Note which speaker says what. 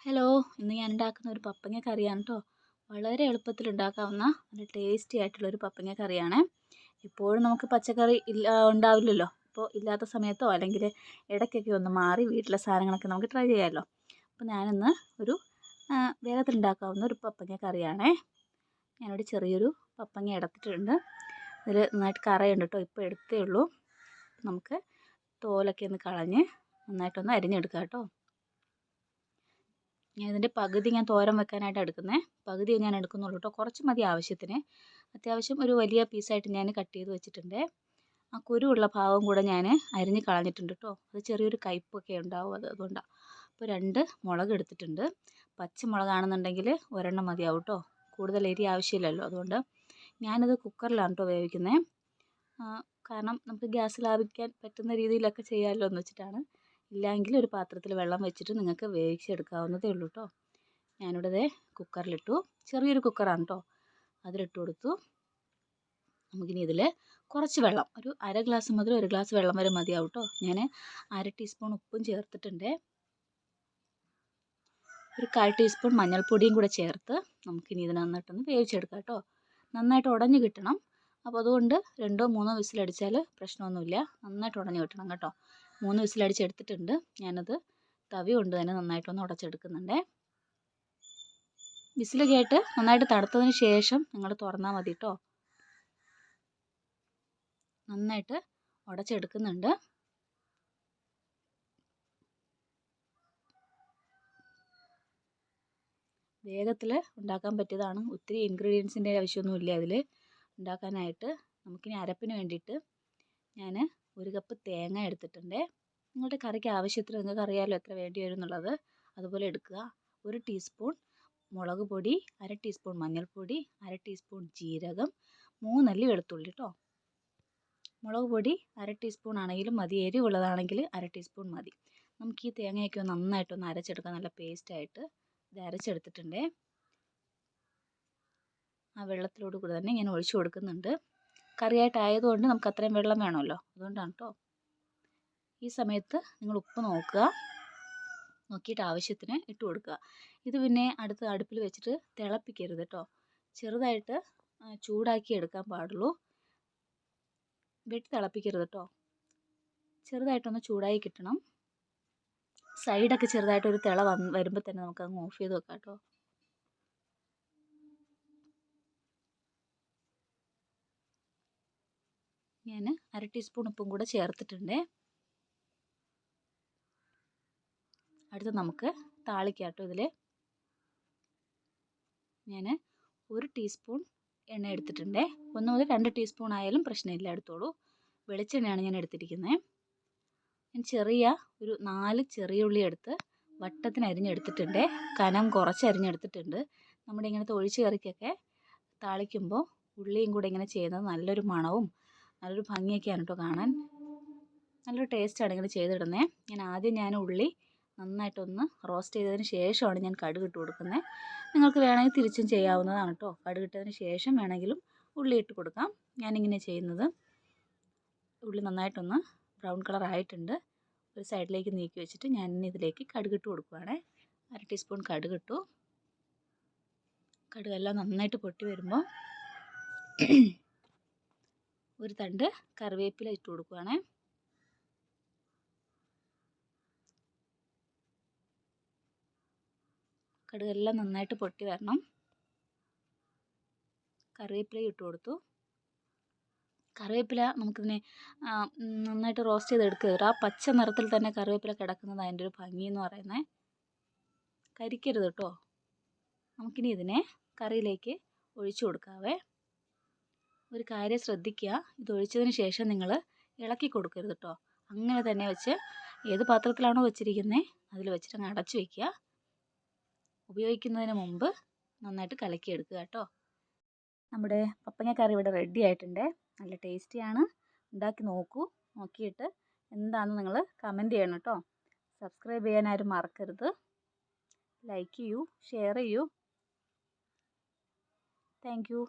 Speaker 1: Hello, ഇന്ന് ഞാൻ ഉണ്ടാക്കുന്ന ഒരു പപ്പങ്ങ കറിയാണ് കേട്ടോ. വളരെ എളുപ്പത്തിൽ ഉണ്ടാക്കാവുന്ന നല്ല ടേസ്റ്റി ആയിട്ടുള്ള ഒരു പപ്പങ്ങ കറിയാണ്. എപ്പോഴും നമുക്ക് പച്ചക്കറി ഉണ്ടാവില്ലല്ലോ. അപ്പോൾ ഇല്ലാത്ത സമയത്തോ അല്ലെങ്കിൽ ഇടയ്ക്കൊക്കെ ഒന്ന് മാറി വീട്ടിലെ സാധനങ്ങളൊക്കെ നമുക്ക് ട്രൈ ചെയ്യാമല്ലോ. അപ്പോൾ ഞാനിന്ന് ഒരു വേഗത്തിൽ ഉണ്ടാക്കാവുന്ന ഒരു പപ്പങ്ങ കറിയാണേ. ഞാനിവിടെ ചെറിയൊരു പപ്പങ്ങ എടുത്തിട്ടുണ്ട്. ഇതിൽ നന്നായിട്ട് കറയുണ്ട് കേട്ടോ. ഇപ്പോൾ എടുത്തേ ഉള്ളൂ. നമുക്ക് തോലൊക്കെ ഒന്ന് കളഞ്ഞ് നന്നായിട്ടൊന്ന് അരിഞ്ഞെടുക്കാം കേട്ടോ. ഇതിൻ്റെ പകുതി ഞാൻ തോരൻ വെക്കാനായിട്ട് എടുക്കുന്നത്. പകുതി ഞാൻ എടുക്കുന്നുള്ളൂ കേട്ടോ. കുറച്ച് മതി ആവശ്യത്തിന്. അത്യാവശ്യം ഒരു വലിയ പീസായിട്ട് ഞാൻ കട്ട് ചെയ്ത് വെച്ചിട്ടുണ്ട്. ആ കുരുവുള്ള ഭാഗം കൂടെ ഞാൻ അരിഞ്ഞ് കളഞ്ഞിട്ടുണ്ട് കേട്ടോ. അത് ചെറിയൊരു കയ്പ്പൊക്കെ ഉണ്ടാവും, അതുകൊണ്ടാണ്. അപ്പോൾ 2 മുളക് എടുത്തിട്ടുണ്ട്. പച്ചമുളകാണെന്നുണ്ടെങ്കിൽ ഒരെണ്ണം മതിയാവും കേട്ടോ. കൂടുതൽ എരി ആവശ്യമില്ലല്ലോ. അതുകൊണ്ട് ഞാനത് കുക്കറിലാണ് കേട്ടോ വേവിക്കുന്നത്. കാരണം നമുക്ക് ഗ്യാസ് ലാഭിക്കാൻ പറ്റുന്ന രീതിയിലൊക്കെ ചെയ്യാമല്ലോ എന്ന് വെച്ചിട്ടാണ്. ഇല്ലെങ്കിൽ ഒരു പാത്രത്തിൽ വെള്ളം വെച്ചിട്ട് നിങ്ങൾക്ക് വേവിച്ചെടുക്കാവുന്നതേ ഉള്ളൂ കേട്ടോ. ഞാനിവിടെ കുക്കറിലിട്ടു. ചെറിയൊരു കുക്കറാണ് കേട്ടോ. അതിലിട്ട് കൊടുത്തു. നമുക്കിനി ഇതിൽ കുറച്ച് വെള്ളം, ഒരു അര ഗ്ലാസ് മുതൽ 1 ഗ്ലാസ് വെള്ളം വരെ മതിയാവും കേട്ടോ. ഞാൻ 1/2 ടീസ്പൂൺ ഉപ്പും ചേർത്തിട്ടുണ്ട്. ഒരു 1/4 ടീസ്പൂൺ മഞ്ഞൾപ്പൊടിയും കൂടെ ചേർത്ത് നമുക്കിനി ഇത് നന്നായിട്ടൊന്ന് വേവിച്ചെടുക്കാം കേട്ടോ. നന്നായിട്ട് ഉടഞ്ഞ് കിട്ടണം. അപ്പോൾ അതുകൊണ്ട് 2 or 3 വിസിലടിച്ചാൽ പ്രശ്നമൊന്നുമില്ല. നന്നായിട്ട് ഉടഞ്ഞ് കിട്ടണം കേട്ടോ. 3 വിസിലടിച്ചെടുത്തിട്ടുണ്ട്. ഞാനത് തവി കൊണ്ട് തന്നെ നന്നായിട്ടൊന്ന് ഉടച്ചെടുക്കുന്നുണ്ട്. വിസിൽ കേട്ട് നന്നായിട്ട് തണുത്തതിന് ശേഷം നിങ്ങൾ തുറന്നാൽ മതി കേട്ടോ. നന്നായിട്ട് ഉടച്ചെടുക്കുന്നുണ്ട്. വേഗത്തിൽ ഉണ്ടാക്കാൻ പറ്റിയതാണ്. ഒത്തിരി ഇൻഗ്രീഡിയൻസിൻ്റെ ആവശ്യമൊന്നുമില്ല ഇതിൽ ഉണ്ടാക്കാനായിട്ട്. നമുക്കിനി അരപ്പിന് വേണ്ടിയിട്ട് ഞാൻ 1 കപ്പ് തേങ്ങ എടുത്തിട്ടുണ്ട്. നിങ്ങളുടെ കറിക്ക് ആവശ്യത്തിന് നിങ്ങൾക്ക് അറിയാമല്ലോ എത്ര വേണ്ടി വരും എന്നുള്ളത്. അതുപോലെ എടുക്കുക. 1 ടീസ്പൂൺ മുളക് പൊടി, 1/2 ടീസ്പൂൺ മഞ്ഞൾപ്പൊടി, 1/2 ടീസ്പൂൺ ജീരകം, 3 അല്ലി വെളുത്തുള്ളി കേട്ടോ. മുളക് പൊടി 1/2 ടീസ്പൂൺ ആണെങ്കിലും മതി. എരിവുള്ളതാണെങ്കിൽ 1/2 ടീസ്പൂൺ മതി. നമുക്ക് ഈ തേങ്ങയൊക്കെ നന്നായിട്ടൊന്ന് അരച്ചെടുക്കാം. നല്ല പേസ്റ്റായിട്ട് ഇത് അരച്ചെടുത്തിട്ടുണ്ട്. ആ വെള്ളത്തിലോട് കൂടി തന്നെ ഞാൻ ഒഴിച്ചു കൊടുക്കുന്നുണ്ട്. കറിയായിട്ടായതുകൊണ്ട് നമുക്ക് അത്രയും വെള്ളം വേണമല്ലോ. അതുകൊണ്ടാണ് കേട്ടോ. ഈ സമയത്ത് നിങ്ങൾ ഉപ്പ് നോക്കുക. നോക്കിയിട്ട് ആവശ്യത്തിന് ഇട്ട് കൊടുക്കുക. ഇത് പിന്നെ അടുപ്പിൽ വെച്ചിട്ട് തിളപ്പിക്കരുത് കേട്ടോ. ചെറുതായിട്ട് ചൂടാക്കി എടുക്കാൻ പാടുള്ളൂ. വെട്ടി തിളപ്പിക്കരുത് കേട്ടോ. ചെറുതായിട്ടൊന്ന് ചൂടായി കിട്ടണം. സൈഡൊക്കെ ചെറുതായിട്ടൊരു തിള വരുമ്പോൾ തന്നെ നമുക്കങ്ങ് ഓഫ് ചെയ്ത് വെക്കാം കേട്ടോ. ഞാൻ 1/2 ടീസ്പൂൺ ഉപ്പും കൂടെ ചേർത്തിട്ടുണ്ട്. അടുത്ത് നമുക്ക് താളിക്കാം കേട്ടോ. ഇതിൽ ഞാൻ 1 ടീസ്പൂൺ എണ്ണ എടുത്തിട്ടുണ്ട്. 1 മുതൽ 2 ടീസ്പൂൺ ആയാലും പ്രശ്നമില്ല, എടുത്തോളൂ. വെളിച്ചെണ്ണയാണ് ഞാൻ എടുത്തിരിക്കുന്നത്. ഞാൻ ഒരു 4 ചെറിയ ഉള്ളി എടുത്ത് വട്ടത്തിന് അരിഞ്ഞെടുത്തിട്ടുണ്ട്. കനം കുറച്ച് അരിഞ്ഞെടുത്തിട്ടുണ്ട്. നമ്മുടെ ഇങ്ങനത്തെ ഒഴിച്ച് കറിക്കൊക്കെ താളിക്കുമ്പോൾ ഉള്ളിയും കൂടെ ഇങ്ങനെ ചെയ്യുന്നത് നല്ലൊരു മണവും നല്ലൊരു ഭംഗിയൊക്കെയാണ് കേട്ടോ കാണാൻ. നല്ലൊരു ടേസ്റ്റാണ് ഇങ്ങനെ ചെയ്തിടുന്നത്. ആദ്യം ഉള്ളി നന്നായിട്ടൊന്ന് റോസ്റ്റ് ചെയ്തതിന് ശേഷമാണ് ഞാൻ കടുക് ഇട്ട് കൊടുക്കുന്നത്. നിങ്ങൾക്ക് വേണമെങ്കിൽ തിരിച്ചും ചെയ്യാവുന്നതാണ് കേട്ടോ. കടുക് ഇട്ടതിന് ശേഷം വേണമെങ്കിലും ഉള്ളി ഇട്ട് കൊടുക്കാം. ഞാനിങ്ങനെ ചെയ്യുന്നത്. ഉള്ളി നന്നായിട്ടൊന്ന് ബ്രൗൺ കളർ ആയിട്ടുണ്ട്. ഒരു സൈഡിലേക്ക് നീക്കി വെച്ചിട്ട് ഞാൻ ഇതിലേക്ക് കടുക് ഇട്ട് കൊടുക്കുകയാണ്. 1/2 ടീസ്പൂൺ കടുക് ഇട്ടു. കടുകെല്ലാം നന്നായിട്ട് പൊട്ടി വരുമ്പോൾ ഒരു തണ്ട് കറിവേപ്പില ഇട്ട് കൊടുക്കുകയാണ്. കടുകെല്ലാം നന്നായിട്ട് പൊട്ടി വരണം. കറിവേപ്പില ഇട്ട് കൊടുത്തു. കറിവേപ്പില നമുക്കിതിനെ നന്നായിട്ട് റോസ്റ്റ് ചെയ്തെടുക്കരുത്. ആ പച്ച നിറത്തിൽ തന്നെ കറിവേപ്പില കിടക്കുന്നത് അതിൻ്റെ ഒരു ഭംഗി എന്ന് പറയുന്നത്. കരിക്കരുത് കേട്ടോ. നമുക്കിനി ഇതിനെ കറിയിലേക്ക് ഒഴിച്ചു കൊടുക്കാവേ. ഒരു കാര്യം ശ്രദ്ധിക്കുക, ഇത് ഒഴിച്ചതിന് ശേഷം നിങ്ങൾ ഇളക്കി കൊടുക്കരുത് കേട്ടോ. അങ്ങനെ തന്നെ വെച്ച് ഏത് പാത്രത്തിലാണോ വെച്ചിരിക്കുന്നത് അതിൽ വെച്ചിട്ട് അങ്ങ് അടച്ചു വയ്ക്കുക. ഉപയോഗിക്കുന്നതിന് മുമ്പ് നന്നായിട്ട് കലക്കിയെടുക്കുക കേട്ടോ. നമ്മുടെ പപ്പങ്ങ കറി ഇവിടെ റെഡി ആയിട്ടുണ്ട്. നല്ല ടേസ്റ്റിയാണ്. ഉണ്ടാക്കി നോക്കൂ. നോക്കിയിട്ട് എന്താണെന്ന് നിങ്ങൾ കമൻറ്റ് ചെയ്യണം കേട്ടോ. സബ്സ്ക്രൈബ് ചെയ്യാൻ ആരും മറക്കരുത്. ലൈക്ക് ചെയ്യൂ, ഷെയർ ചെയ്യൂ. Thank you.